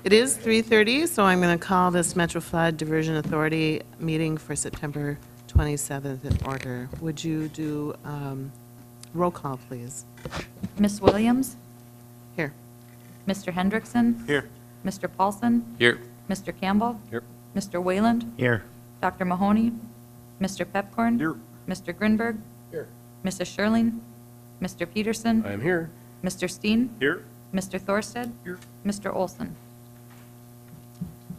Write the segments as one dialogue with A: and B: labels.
A: It is 3:30, so I'm going to call this Metro Flood Diversion Authority meeting for September 27th in order. Would you do roll call, please?
B: Ms. Williams?
A: Here.
B: Mr. Hendrickson?
C: Here.
B: Mr. Paulson?
C: Here.
B: Mr. Campbell?
C: Here.
B: Mr. Wayland?
C: Here.
B: Dr. Mahoney? Mr. Pepcorn?
C: Here.
B: Mr. Grinberg?
C: Here.
B: Mrs. Sherling? Mr. Peterson?
C: I am here.
B: Mr. Steen?
C: Here.
B: Mr. Thorsted?
C: Here.
B: Mr. Olson?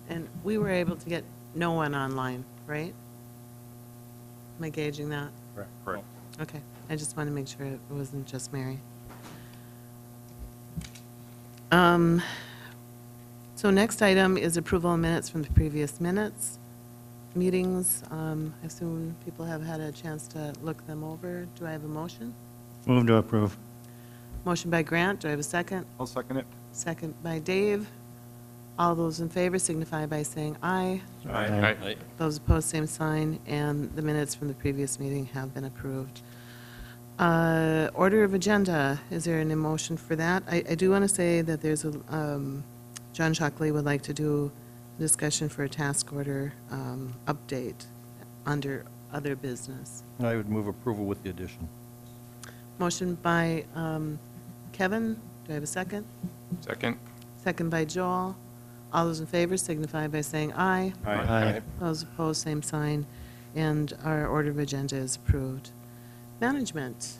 A: And we were able to get no one online, right? Am I gauging that?
C: Correct.
A: Okay, I just want to make sure it wasn't just Mary. So next item is approval of minutes from the previous meetings. I assume people have had a chance to look them over. Do I have a motion?
D: Move to approve.
A: Motion by Grant, do I have a second?
C: I'll second it.
A: Second by Dave. All those in favor signify by saying aye.
C: Aye.
A: Those opposed, same sign, and the minutes from the previous meeting have been approved. Order of agenda, is there an motion for that? I do want to say that there's a, John Shockley would like to do a discussion for a task order update under other business.
D: I would move approval with the addition.
A: Motion by Kevin, do I have a second?
C: Second.
A: Second by Joel. All those in favor signify by saying aye.
D: Aye.
A: Those opposed, same sign, and our order of agenda is approved. Management.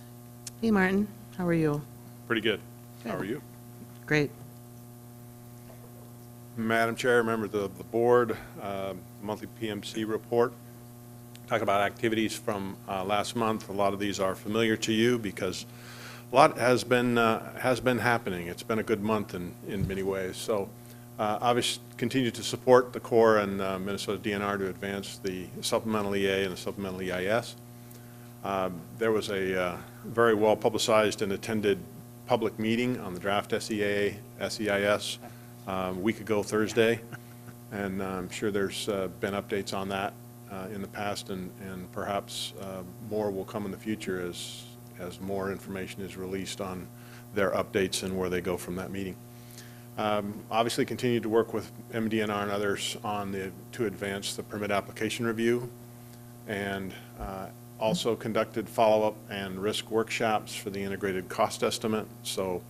A: Hey, Martin, how are you?
E: Pretty good. How
A: Good.
E: are you?
A: Great.
E: Madam Chair, members of the board, monthly PMC report. Talk about activities from last month. A lot of these are familiar to you because a lot has been happening. It's been a good month in many ways. So obviously continue to support the Corps and Minnesota DNR to advance the supplemental EA and the supplemental EIS. There was a very well publicized and attended public meeting on the draft SEA, SEIS a week ago Thursday, and I'm sure there's been updates on that in the past, and perhaps more will come in the future as more information is released on their updates and where they go from that meeting. Obviously continue to work with MDNR and others on to advance the permit application review, and also conducted follow-up and risk workshops for the integrated cost estimate. So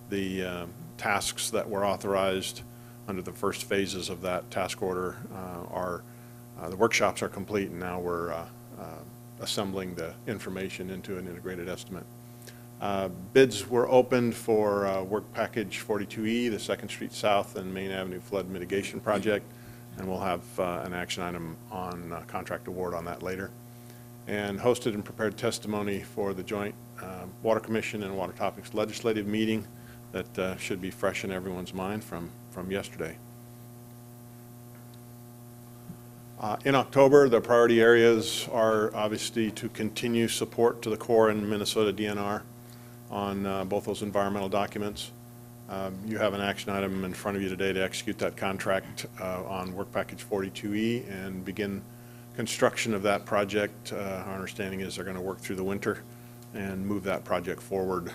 E: the tasks that were authorized under the first phases of that task order the workshops are complete, and now we're assembling the information into an integrated estimate. Bids were opened for work package 42E, the 2nd Street South and Main Avenue flood mitigation project, and we'll have an action item on contract award on that later. And hosted and prepared testimony for the joint Water Commission and Water Topics legislative meeting that should be fresh in everyone's mind from yesterday. In October, the priority areas are obviously to continue support to the Corps and Minnesota DNR on both those environmental documents. You have an action item in front of you today to execute that contract on work package 42E and begin construction of that project. Our understanding is they're going to work through the winter and move that project forward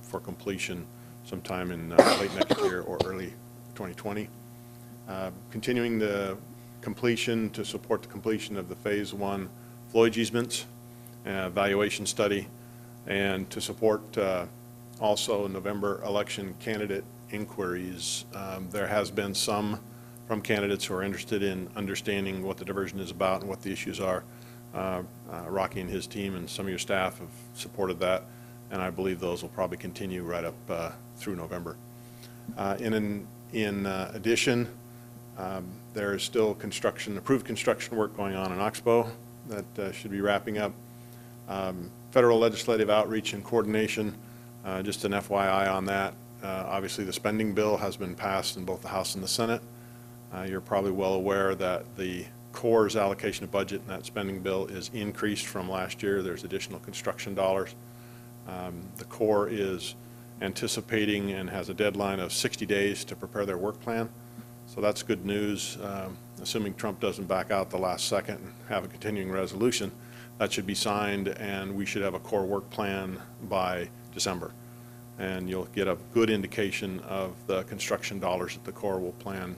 E: for completion sometime in late next year or early 2020. Continuing the completion to support the completion of the Phase 1 flowage easements evaluation study, and to support also November election candidate inquiries. There has been some from candidates who are interested in understanding what the diversion is about and what the issues are. Rocky and his team and some of your staff have supported that, and I believe those will probably continue right up through November. In addition, there is still approved construction work going on in Oxbow that should be wrapping up. Federal legislative outreach and coordination, just an FYI on that. Obviously the spending bill has been passed in both the House and the Senate. You're probably well aware that the Corps' allocation of budget in that spending bill is increased from last year. There's additional construction dollars. The Corps is anticipating and has a deadline of 60 days to prepare their work plan. So that's good news. Assuming Trump doesn't back out the last second and have a continuing resolution, that should be signed, and we should have a Corps work plan by December. and you'll get a good indication of the construction dollars that the Corps will plan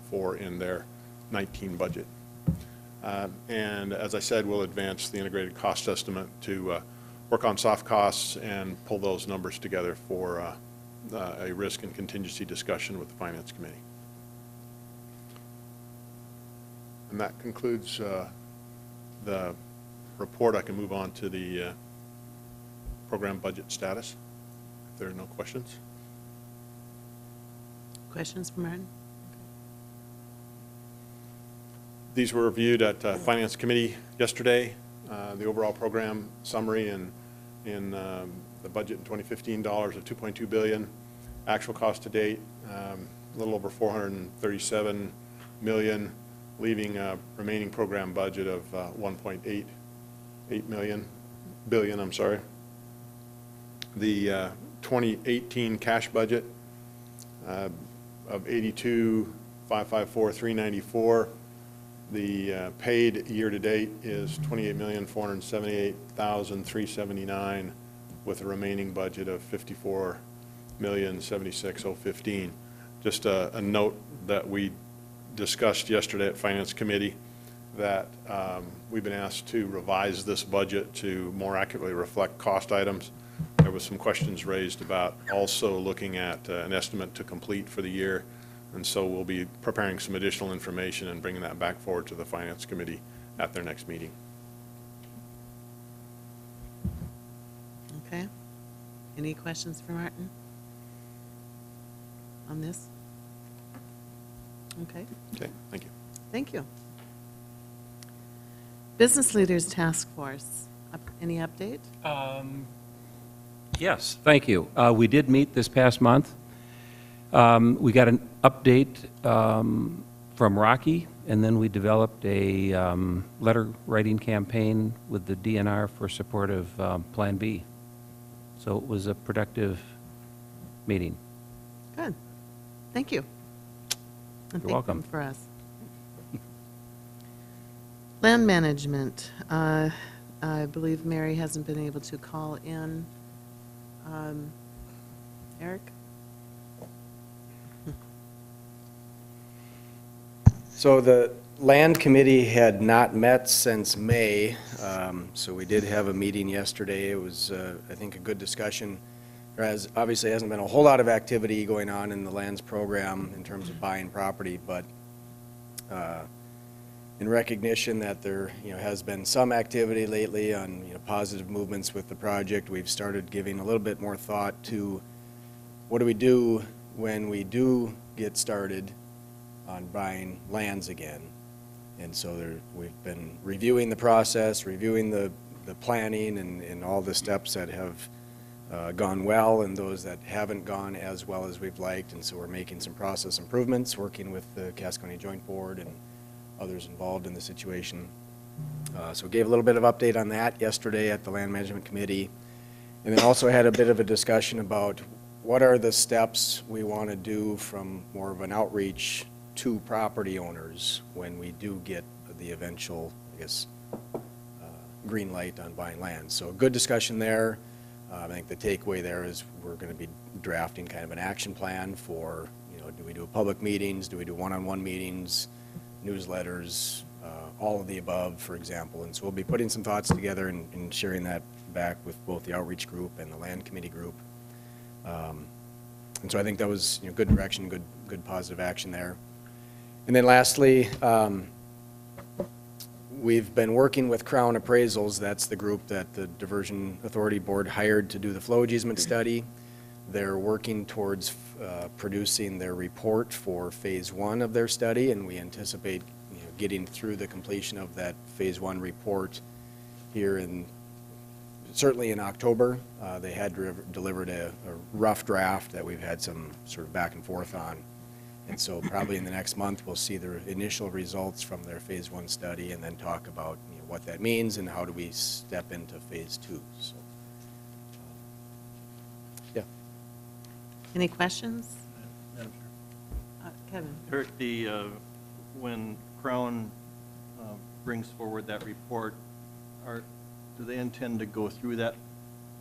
E: for in their 19 budget. And as I said, we'll advance the integrated cost estimate to work on soft costs and pull those numbers together for a risk and contingency discussion with the Finance Committee. And that concludes the report. I can move on to the program budget status, if there are no questions.
A: Questions for Martin?
E: These were reviewed at Finance Committee yesterday. The overall program summary in the budget in 2015 dollars of $2.2 billion. Actual cost to date, a little over $437 million, leaving a remaining program budget of 1.88 billion. I'm sorry. The 2018 cash budget of 82,554,394. The paid year-to-date is $28,478,379, with a remaining budget of $54,076,015. Just a note that we discussed yesterday at Finance Committee that we've been asked to revise this budget to more accurately reflect cost items. There was some questions raised about also looking at an estimate to complete for the year. And so we'll be preparing some additional information and bringing that back forward to the Finance Committee at their next meeting.
A: Okay. Any questions for Martin on this? Okay,
E: Okay, thank you.
A: thank you. Business Leaders Task Force, any update?
F: Yes, thank you. We did meet this past month. We got an update from Rocky, and then we developed a letter writing campaign with the DNR for support of Plan B. So it was a productive meeting.
A: Good, thank you. And
F: You're welcome.
A: thank them for us. Land management, I believe Mary hasn't been able to call in. Eric?
G: So the Land Committee had not met since May, so we did have a meeting yesterday. It was, I think, a good discussion. There obviously hasn't been a whole lot of activity going on in the lands program in terms of buying property, but in recognition that there has been some activity lately on positive movements with the project, we've started giving a little bit more thought to what do we do when we do get started on buying lands again. And so we've been reviewing the process, reviewing the planning and all the steps that have gone well and those that haven't gone as well as we've liked. And so we're making some process improvements, working with the Cass County Joint Board and others involved in the situation. So we gave a little bit of update on that yesterday at the Land Management Committee. And then also had a bit of a discussion about what are the steps we want to do from more of an outreach to property owners when we do get the eventual, I guess, green light on buying land. So a good discussion there. I think the takeaway there is we're going to be drafting kind of an action plan for, do we do public meetings, do we do one-on-one meetings, newsletters, all of the above, for example. And so we'll be putting some thoughts together and sharing that back with both the outreach group and the land committee group. And so I think that was good direction, good positive action there. And then lastly, we've been working with Crown Appraisals. That's the group that the Diversion Authority Board hired to do the flow easement study. They're working towards producing their report for phase 1 of their study, and we anticipate getting through the completion of that phase 1 report here certainly in October. They had delivered a rough draft that we've had some sort of back and forth on. And so probably in the next month, we'll see the initial results from their phase 1 study and then talk about what that means and how do we step into phase 2. So, yeah.
A: Any questions?
D: Madam
A: Kevin?
D: Chair. Eric, when Crown brings forward that report, do they intend to go through that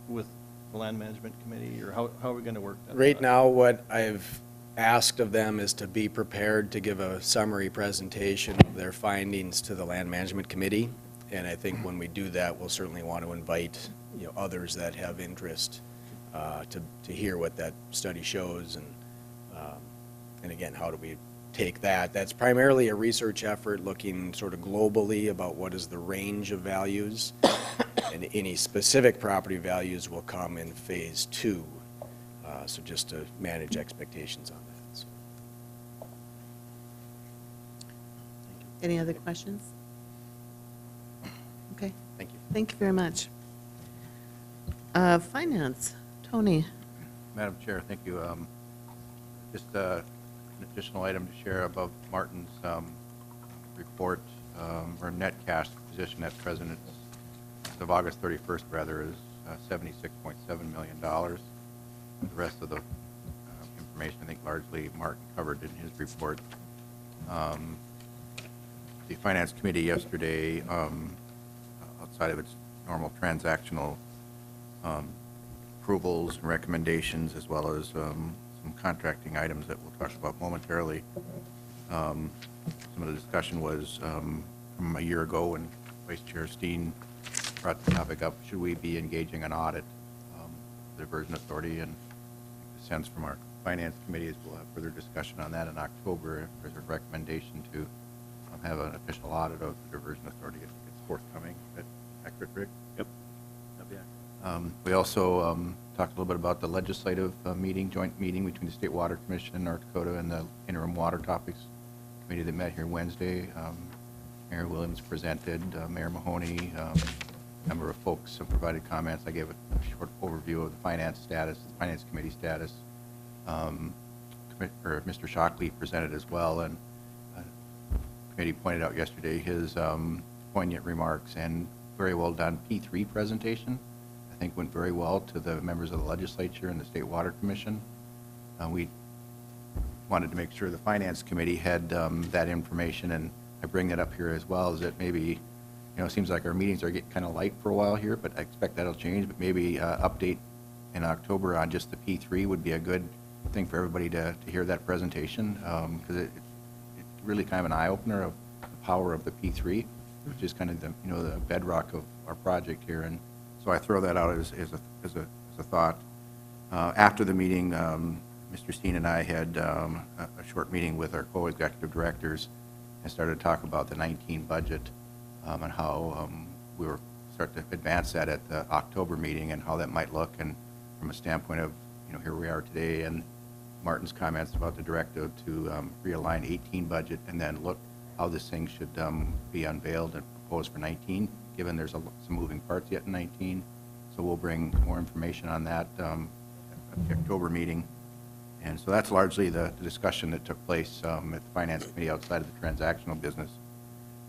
D: with the land management committee, or how are we going to work that?
G: Right
D: out?
G: now, what I've asked of them is to be prepared to give a summary presentation of their findings to the Land Management Committee. And I think when we do that, we'll certainly want to invite, others that have interest to hear what that study shows. And again, how do we take that? That's primarily a research effort looking sort of globally about what is the range of values. And any specific property values will come in phase 2. So just to manage expectations on that. So.
A: Any other questions? Okay,
G: Thank you.
A: thank you very much. Finance, Tony.
H: Madam Chair, thank you. Just an additional item to share above Martin's report. Our net cash position at present, as of August 31st, rather, is $76.7 million. The rest of the information, I think, largely Martin covered in his report. The Finance Committee yesterday, outside of its normal transactional approvals and recommendations, as well as some contracting items that we'll talk about momentarily. Some of the discussion was from a year ago when Vice Chair Steen brought the topic up, should we be engaging an audit, the Diversion Authority, and the sense from our Finance Committee is we'll have further discussion on that in October. There's a recommendation to have an official audit of the Diversion Authority. I think it's forthcoming. Is that accurate, Rick?
D: Yep.
H: We also talked a little bit about the legislative joint meeting between the State Water Commission in North Dakota and the Interim Water Topics Committee that met here Wednesday. Mayor Williams presented, Mayor Mahoney, a number of folks have provided comments. I gave a short overview of the finance status, the Finance Committee status. Mr. Shockley presented as well, and the committee pointed out yesterday his poignant remarks and very well done P3 presentation. I think went very well to the members of the legislature and the State Water Commission. We wanted to make sure the Finance Committee had that information, and I bring that up here as well, is that maybe, it seems like our meetings are getting kind of light for a while here, but I expect that'll change, but maybe update in October on just the P3 would be a good thing for everybody to hear that presentation, because it's really kind of an eye-opener of the power of the P3, which is kind of the, the bedrock of our project here. And so I throw that out as a thought. After the meeting, Mr. Steen and I had a short meeting with our co-executive directors and started to talk about the 19 budget and how we were start to advance that at the October meeting and how that might look, and from a standpoint of, here we are today, and Martin's comments about the directive to realign 18 budget and then look how this thing should be unveiled and proposed for 19, given there's some moving parts yet in 19. So we'll bring more information on that at the October meeting. And so that's largely the discussion that took place at the Finance Committee outside of the transactional business.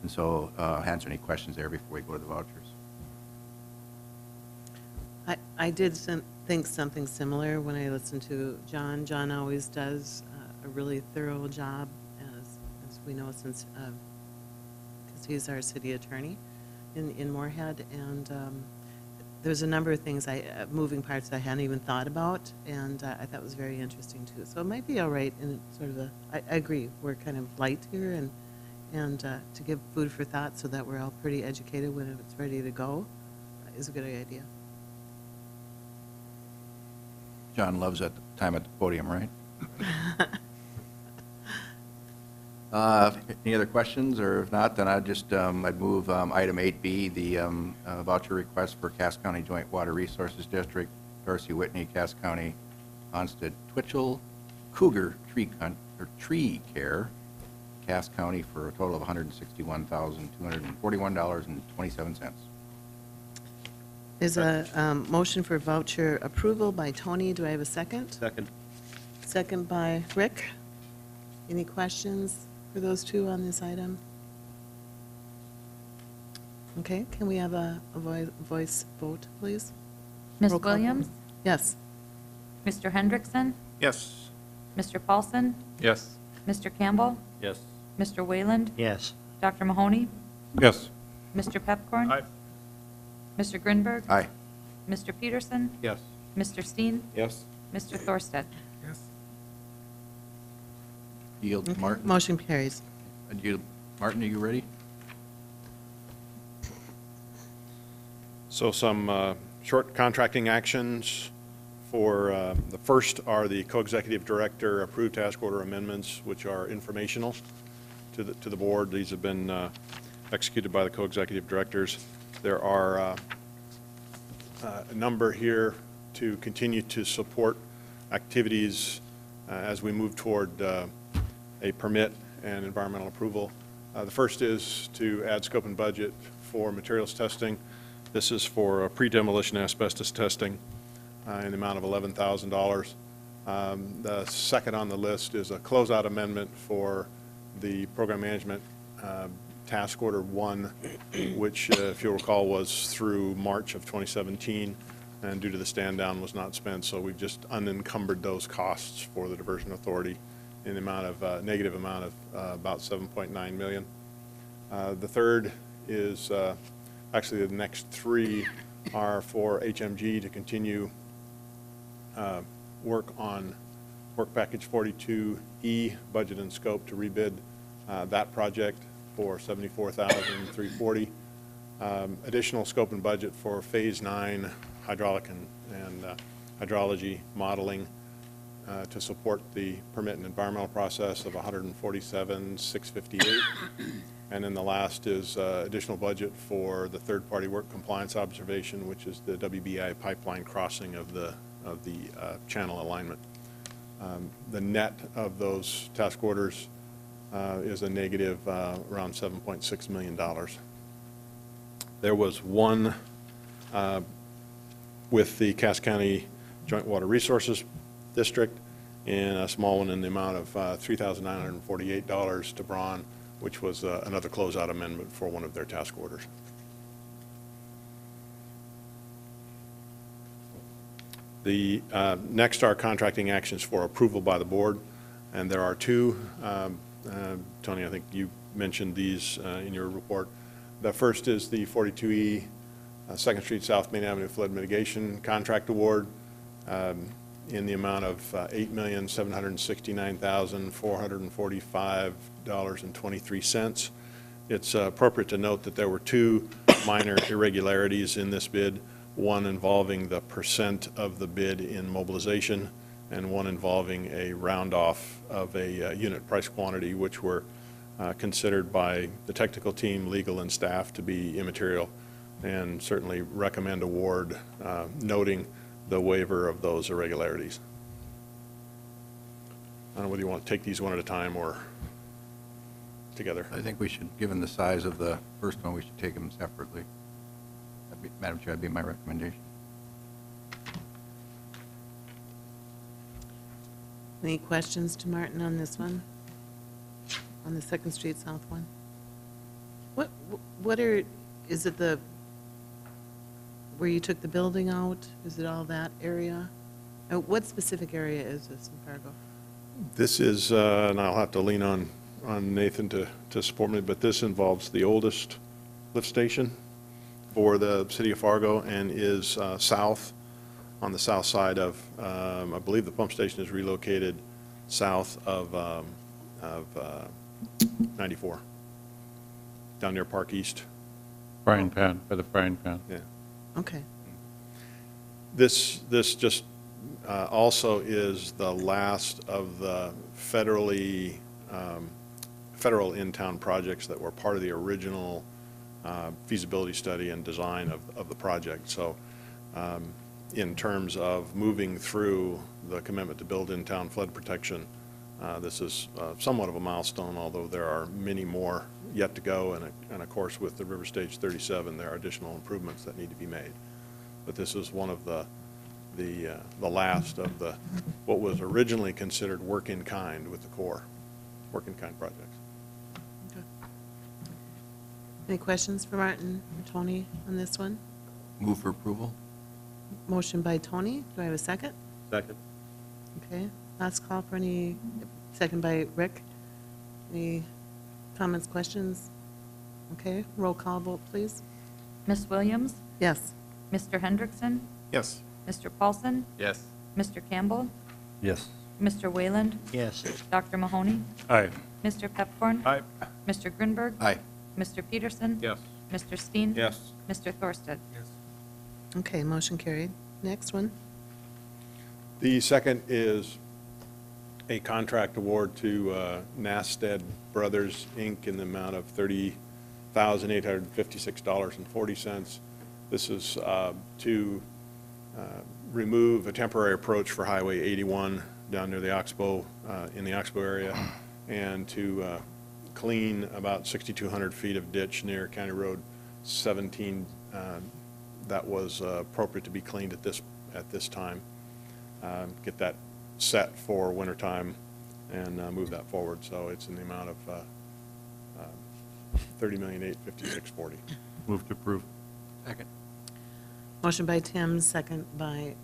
H: And so answer any questions there before we go to the vouchers.
A: I did think something similar when I listened to John. John always does a really thorough job, as we know, since because he's our city attorney in Moorhead. And there's a number of things, moving parts that I hadn't even thought about, and I thought was very interesting too. So it might be all right in sort of I agree, we're kind of light here, and to give food for thought so that we're all pretty educated when it's ready to go is a good idea.
H: John loves that time at the podium, right? Any other questions, or if not, then I'd move item 8B, the voucher request for Cass County Joint Water Resources District, Darcy Whitney, Cass County, Onstead Twitchell, Cougar Tree Care, Cass County, for a total of $161,241.27.
A: Is a motion for voucher approval by Tony. Do I have a second?
D: Second.
A: Second by Rick. Any questions for those two on this item? Okay, can we have a voice vote, please?
B: Ms.
A: Roll call vote.
B: Williams?
A: Yes.
B: Mr. Hendrickson?
C: Yes.
B: Mr. Paulson?
C: Yes.
B: Mr. Campbell?
D: Yes.
B: Mr. Wayland?
I: Yes.
B: Dr. Mahoney?
C: Yes.
B: Mr. Pepcorn?
C: Aye.
B: Mr. Grinberg?
H: Aye.
B: Mr. Peterson?
C: Yes.
B: Mr. Steen?
C: Yes.
B: Mr. Thorstad?
H: Yield to Martin.
A: Motion carries.
H: Martin, are you ready?
E: So some short contracting actions for, the first are the co-executive director approved task order amendments, which are informational to the board. These have been executed by the co-executive directors. There are a number here to continue to support activities as we move toward a permit and environmental approval. The first is to add scope and budget for materials testing. This is for pre-demolition asbestos testing in the amount of $11,000. The second on the list is a closeout amendment for the program management task order 1, which, if you'll recall, was through March of 2017, and due to the stand down was not spent, so we've just unencumbered those costs for the Diversion Authority in the amount of, negative amount of about $7.9 million. The third is, actually the next 3 are for HMG to continue work on Work Package 42E, budget and scope to rebid that project for $74,340. Additional scope and budget for Phase 9 hydraulic and hydrology modeling to support the permit and environmental process of $147,658. And then the last is additional budget for the third-party work compliance observation, which is the WBI pipeline crossing of the channel alignment. The net of those task orders is a negative around $7.6 million. There was one with the Cass County Joint Water Resources District, and a small one in the amount of $3,948 to Braun, which was another closeout amendment for one of their task orders. The next are contracting actions for approval by the board, and there are 2. Tony, I think you mentioned these in your report. The first is the 42E 2nd Street South Main Avenue Flood Mitigation Contract Award in the amount of $8,769,445.23. It's appropriate to note that there were 2 minor irregularities in this bid, one involving the percent of the bid in mobilization, and one involving a round-off of a unit price quantity, which were considered by the technical team, legal, and staff to be immaterial, and certainly recommend award, noting the waiver of those irregularities. I don't know whether you want to take these one at a time or together.
H: I think we should, given the size of the first one, we should take them separately. Madam Chair, that'd be my recommendation.
A: Any questions to Martin on this one? On the 2nd Street South one? What are, is it the, where you took the building out? Is it all that area? What specific area is this in Fargo?
E: This is, and I'll have to lean on Nathan to support me, but this involves the oldest lift station for the city of Fargo and is south, on the south side of, I believe the pump station is relocated south of 94, down near Park East.
C: Frying pan, by the frying pan.
E: Yeah.
A: Okay.
E: This just also is the last of the federal in-town projects that were part of the original feasibility study and design of the project. So in terms of moving through the commitment to build in-town flood protection, this is somewhat of a milestone, although there are many more yet to go, and of course with the River Stage 37 there are additional improvements that need to be made. But this is one of the last of the what was originally considered work in kind with the Corps, work in kind projects.
A: Okay. Any questions for Martin or Tony on this one?
H: Move for approval?
A: Motion by Tony. Do I have a second?
E: Second.
A: Okay. Last call for any, second by Rick. Any comments, questions? Okay. Roll call vote, please.
B: Ms. Williams?
A: Yes.
B: Mr. Hendrickson?
C: Yes.
B: Mr. Paulson?
C: Yes.
B: Mr. Campbell?
C: Yes.
B: Mr. Wayland?
D: Yes.
B: Dr. Mahoney?
C: Aye.
B: Mr. Pepcorn?
C: Aye.
B: Mr. Grinberg?
H: Aye.
B: Mr. Peterson?
C: Yes.
B: Mr. Steen?
E: Yes.
B: Mr. Thorsted?
A: Okay, motion carried. Next one.
E: The second is a contract award to Nasted Brothers, Inc. in the amount of $30,856.40. This is to remove a temporary approach for Highway 81 down near the Oxbow, in the Oxbow area, and to clean about 6,200 feet of ditch near County Road 17 that was appropriate to be cleaned at this time. Get that set for wintertime and move that forward. So it's in the amount of $30,856,40.
C: Move to approve.
H: Second.
A: Motion by Tim, second by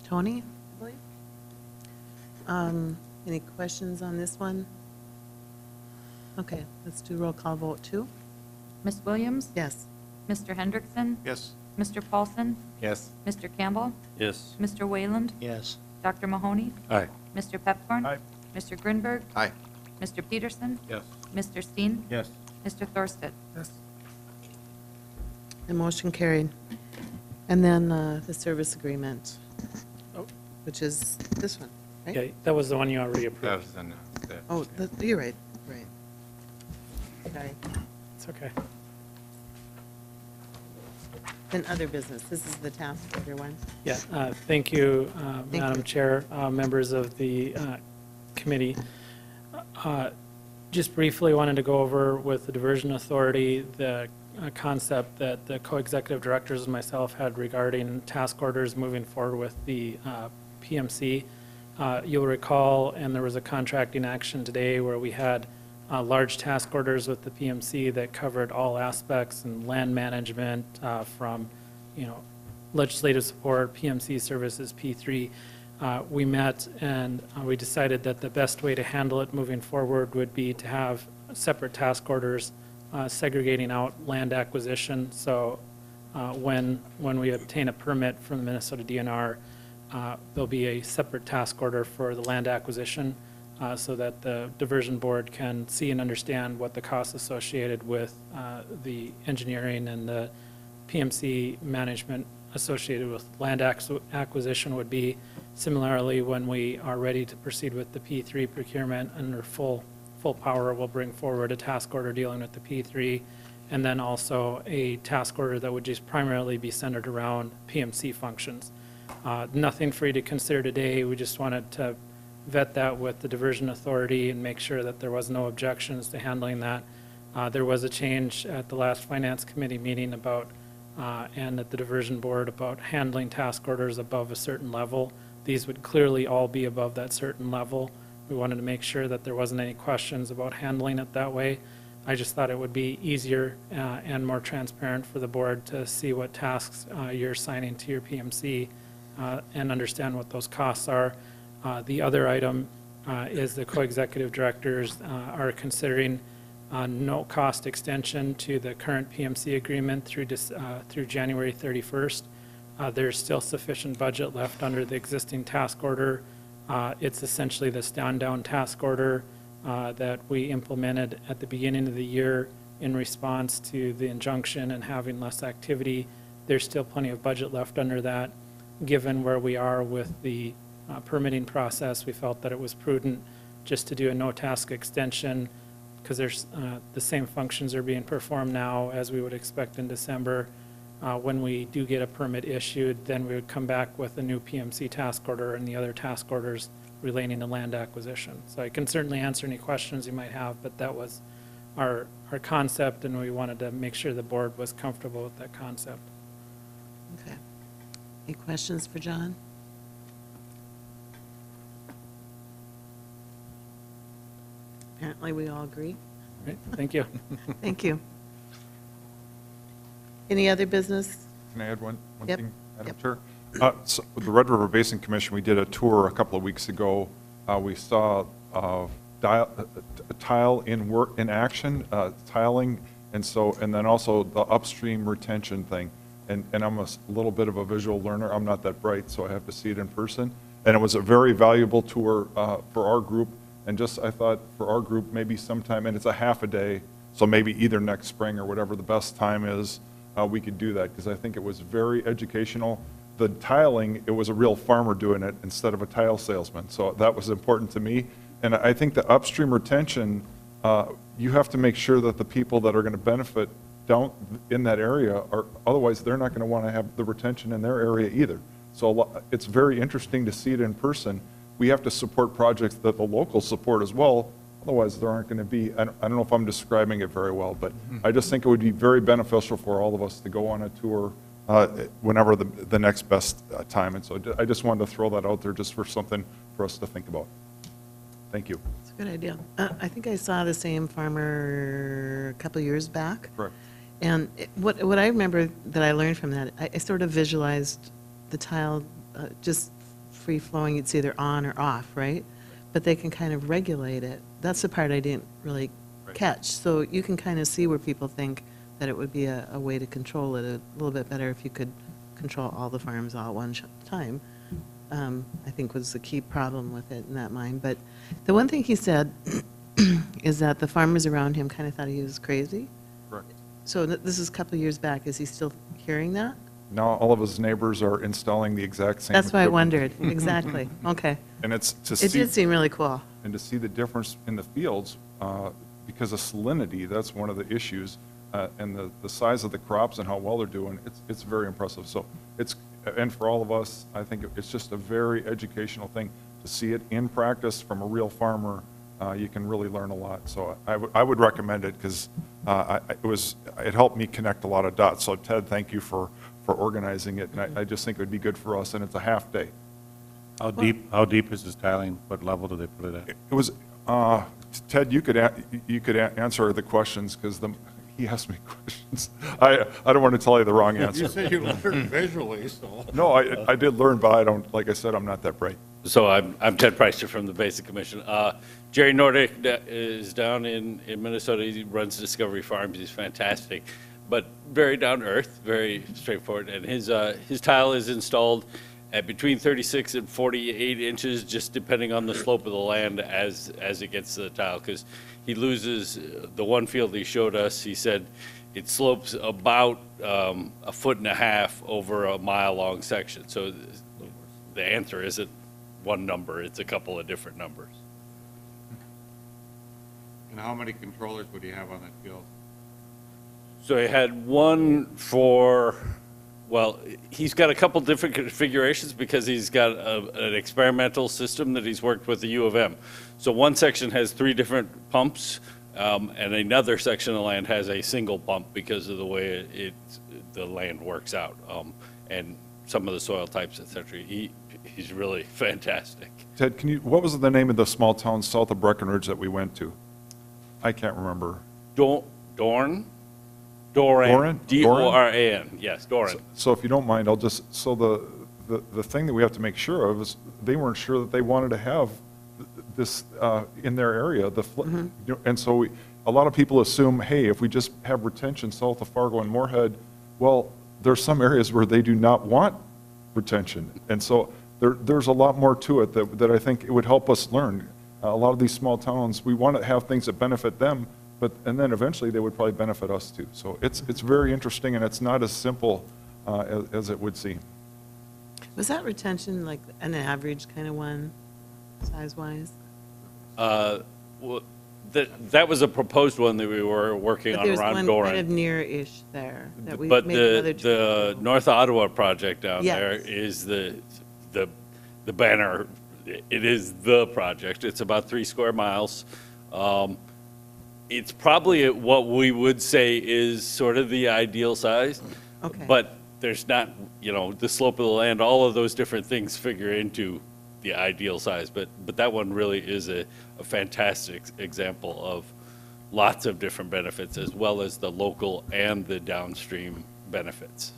A: Tony, I believe. Any questions on this one? Okay, let's do roll call vote two.
B: Ms. Williams?
A: Yes.
B: Mr. Hendrickson?
E: Yes.
B: Mr. Paulson?
C: Yes.
B: Mr. Campbell?
C: Yes.
B: Mr. Wayland?
D: Yes.
B: Dr. Mahoney?
C: Aye.
B: Mr. Pepcorn?
C: Aye.
B: Mr. Grinberg?
H: Aye.
B: Mr. Peterson?
C: Yes.
B: Mr. Steen?
C: Yes.
B: Mr. Thorsted?
C: Yes.
A: The motion carried. And then the service agreement,
I: Oh.
A: which is this one, right?
I: Yeah, that was the one you already
C: That
I: approved.
C: was in the.
A: Oh, you're right, right. Sorry.
I: It's okay.
A: Then other business, this is the task order one.
I: Yeah, thank you,
A: Thank
I: Madam
A: you.
I: Chair, members of the committee. Just briefly wanted to go over with the Diversion Authority the concept that the co-executive directors and myself had regarding task orders moving forward with the PMC. You'll recall, and there was a contracting action today where we had large task orders with the PMC that covered all aspects and land management from, legislative support, PMC services, P3. We met and we decided that the best way to handle it moving forward would be to have separate task orders segregating out land acquisition. So when we obtain a permit from the Minnesota DNR, there'll be a separate task order for the land acquisition so that the diversion board can see and understand what the costs associated with the engineering and the PMC management associated with land acquisition would be. Similarly, when we are ready to proceed with the P3 procurement under full power, we'll bring forward a task order dealing with the P3, and then also a task order that would just primarily be centered around PMC functions. Nothing for you to consider today. We just wanted to vet that with the Diversion Authority and make sure that there was no objections to handling that. There was a change at the last Finance Committee meeting about, and at the Diversion Board about handling task orders above a certain level. These would clearly all be above that certain level. We wanted to make sure that there wasn't any questions about handling it that way. I just thought it would be easier and more transparent for the board to see what tasks you're assigning to your PMC and understand what those costs are. The other item is the co-executive directors are considering no cost extension to the current PMC agreement through January 31st. There's still sufficient budget left under the existing task order. It's essentially the stand-down task order that we implemented at the beginning of the year in response to the injunction and having less activity. There's still plenty of budget left under that. Given where we are with the permitting process, we felt that it was prudent just to do a no-task extension because there's the same functions are being performed now as we would expect in December. When we do get a permit issued, then we would come back with a new PMC task order and the other task orders relating to land acquisition. So I can certainly answer any questions you might have, but that was our concept, and we wanted to make sure the board was comfortable with that concept.
A: Okay. Any questions for John? Apparently, we all agree.
I: Right, thank you.
A: Thank you. Any other business?
J: Can I add one
A: Yep.
J: thing, Madam
A: Yep.
J: Chair? So with the Red River Basin Commission, we did a tour a couple of weeks ago. We saw tile in action, tiling, and then also the upstream retention thing. and I'm a little bit of a visual learner. I'm not that bright, so I have to see it in person. And it was a very valuable tour for our group, and just, I thought, for our group, maybe sometime, and it's a half a day, so maybe either next spring or whatever the best time is, we could do that, because I think it was very educational. The tiling, it was a real farmer doing it instead of a tile salesman, so that was important to me. And I think the upstream retention, you have to make sure that the people that are going to benefit down in that area are, otherwise they're not going to want to have the retention in their area either. So it's very interesting to see it in person. We have to support projects that the locals support as well, otherwise there aren't going to be, I don't know if I'm describing it very well, but I just think it would be very beneficial for all of us to go on a tour whenever the next best time. And so I just wanted to throw that out there just for something for us to think about. Thank you.
A: It's a good idea. I think I saw the same farmer a couple years back.
J: Correct.
A: And what I remember that I learned from that, I sort of visualized the tile just free-flowing. It's either on or off, right? But they can kind of regulate it. That's the part I didn't really catch. So you can kind of see where people think that it would be a way to control it a little bit better if you could control all the farms all at one time. I think was the key problem with it in that mind. But the one thing he said is that the farmers around him kind of thought he was crazy.
J: Correct.
A: So this is a couple of years back. Is he still hearing that?
J: Now all of his neighbors are installing the exact same
A: That's why I
J: equipment.
A: wondered. Exactly. Okay.
J: And it's to
A: It
J: see,
A: did seem really cool.
J: and to see the difference in the fields, because of salinity, that's one of the issues, and the size of the crops and how well they're doing, it's very impressive. So and for all of us, I think it's just a very educational thing to see it in practice from a real farmer. You can really learn a lot. So I would recommend it, because it helped me connect a lot of dots. So Ted, thank you for organizing it, and I just think it would be good for us, and it's a half day.
C: How deep is this tiling? What level do they put it at?
J: It was, Ted, you could answer the questions, because he asked me questions. I don't want to tell you the wrong answer.
K: You said you learned visually, so.
J: No, I did learn, but I don't, like I said, I'm not that bright.
L: So I'm Ted Preister from the Basic Commission. Jerry Nordick is down in Minnesota. He runs Discovery Farms. He's fantastic, but very down to earth, very straightforward. And his tile is installed at between 36 and 48 inches, just depending on the slope of the land as it gets to the tile. Because he loses the one field he showed us. He said it slopes about 1.5 feet over a mile-long section. So the answer isn't one number, it's a couple of different numbers.
K: And how many controllers would you have on that field?
L: So he had one for, well, he's got a couple different configurations because he's got an experimental system that he's worked with the U of M. So one section has 3 different pumps, and another section of the land has a single pump because of the way the land works out, and some of the soil types, et cetera. He's really fantastic.
J: Ted, what was the name of the small town south of Breckenridge that we went to? I can't remember.
L: Doran?
J: Doran?
L: D-O-R-A-N, yes, Doran.
J: So if you don't mind, the thing that we have to make sure of is they weren't sure that they wanted to have this in their area. And so a lot of people assume, hey, if we just have retention south of Fargo and Moorhead, well, there's some areas where they do not want retention. And so there's a lot more to it that I think it would help us learn. A lot of these small towns, we want to have things that benefit them, and then eventually they would probably benefit us too. So it's very interesting, and it's not as simple as it would seem.
A: Was that retention like an average kind of one, size-wise?
L: Well, that was a proposed one that we were working on around
A: But there's one
L: Doran.
A: kind of near-ish there. That we
L: But
A: made another
L: the North Ottawa project down
A: Yes.
L: there is the banner. It is the project. It's about 3 square miles. It's probably what we would say is sort of the ideal size.
A: Okay.
L: But there's not, the slope of the land, all of those different things figure into the ideal size. But that one really is a fantastic example of lots of different benefits, as well as the local and the downstream benefits.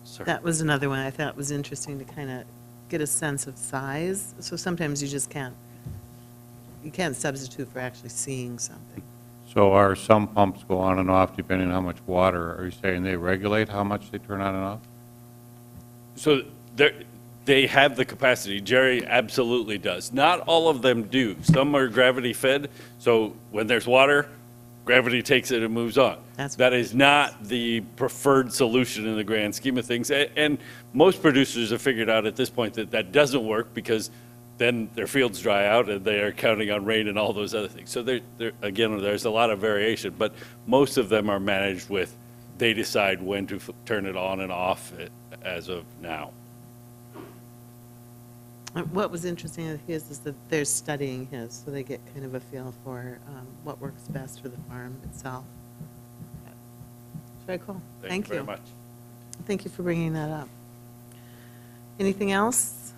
L: Sorry.
A: That was another one I thought was interesting to kind of get a sense of size. So sometimes you just can't substitute for actually seeing something.
C: So are some pumps go on and off depending on how much water? Are you saying they regulate how much they turn on and off?
L: So they have the capacity. Jerry absolutely does. Not all of them do. Some are gravity fed, so when there's water, gravity takes it and moves on. That is not the preferred solution in the grand scheme of things. And most producers have figured out at this point that that doesn't work because then their fields dry out and they are counting on rain and all those other things. So again, there's a lot of variation, but most of them are managed with, they decide when to turn it on and off as of now.
A: What was interesting of his is that they're studying his, so they get kind of a feel for what works best for the farm itself. It's very cool. Thank you.
L: Very much.
A: Thank you for bringing that up. Anything else?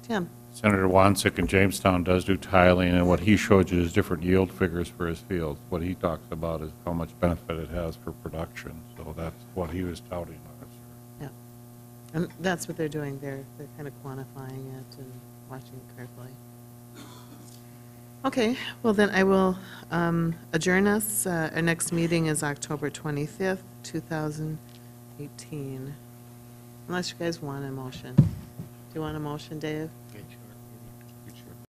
A: Tim?
C: Senator Wansik in Jamestown does do tiling, and what he showed you is different yield figures for his fields. What he talks about is how much benefit it has for production, so that's what he was touting last year.
A: Yeah. And that's what they're doing. They're kind of quantifying it and watching it carefully. Okay, well then I will adjourn us. Our next meeting is October 25th, 2018. Unless you guys want a motion. Do you want a motion, Dave?